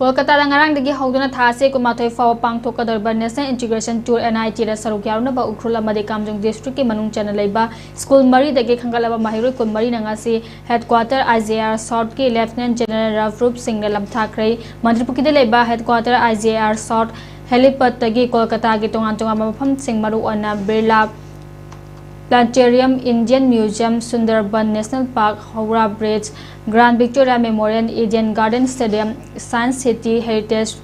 Kolkata ngarangdagi hawduna thase kumathoi fawa pangthokadorba National Integration Tour NIT da saruk yarunaba Ukhrul amadi Kamjong District ki manung chana leiba school mari dagi khangalaba mahiroi kun mari ngasi headquarter IJR South ki Lieutenant General Rafrup Singh lamthakrai Manipur ki leiba headquarter IJR South helipad dagi Kolkata gi tongan mafam sing maru ona Birla Planetarium, Indian Museum, Sundarban National Park, Howrah Bridge, Grand Victoria Memorial, Eden Garden Stadium, Science City, Heritage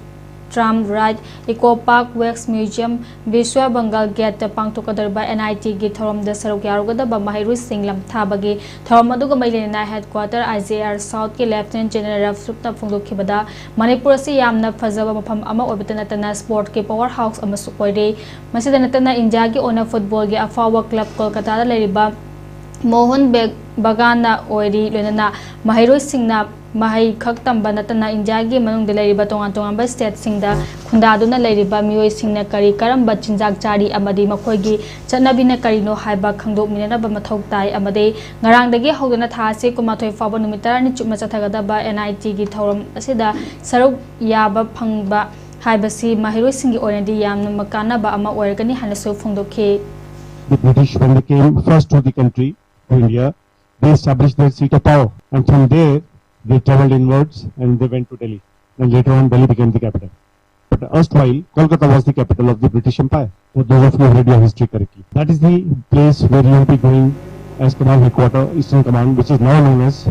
Tram Ride, Eco Park, Wax Museum, Vishwa Bengal Gate, Pangtokadarba NIT Gate, Thorom the Saruk Yarugada, Mahirus Singlam Tabagi, Thormaduga Mailina Headquarter, IJR South, Lieutenant General Supta Fundu Kibada, Manipur Si Yamna Fazava Pam Ama Obitanatana Sport K Powerhouse Amasukoide, Masidanatana Injagi Ona Football Ge Afawa Club Kolkata Leriba, Mohan Bagana Oiri Lenana, Mahirus Singna. Mahai khaktam banatana injagi manung de leriba tongan ba state singda khundaduna leriba mioi singna kari karamba chinjak chari amadi makhoi chanabi na kari no haiba khangdok minana ba mathok tai amade ngarang dagi hawduna thase kumathoi faba numitara ni chuma chathagada ba NIT gi thoram asida saruk yaba phangba haibasi mahiroi singi orandi yamna makana ba ama oirgani hanasu phongdokhe. The British, when they came first to the country, to India, they established their seat of power, and from there they travelled inwards and they went to Delhi. And later on, Delhi became the capital. But erstwhile, Kolkata was the capital of the British Empire. For those of you who read your history correctly, that is the place where you will be going as Command Headquarters, Eastern Command, which is now known as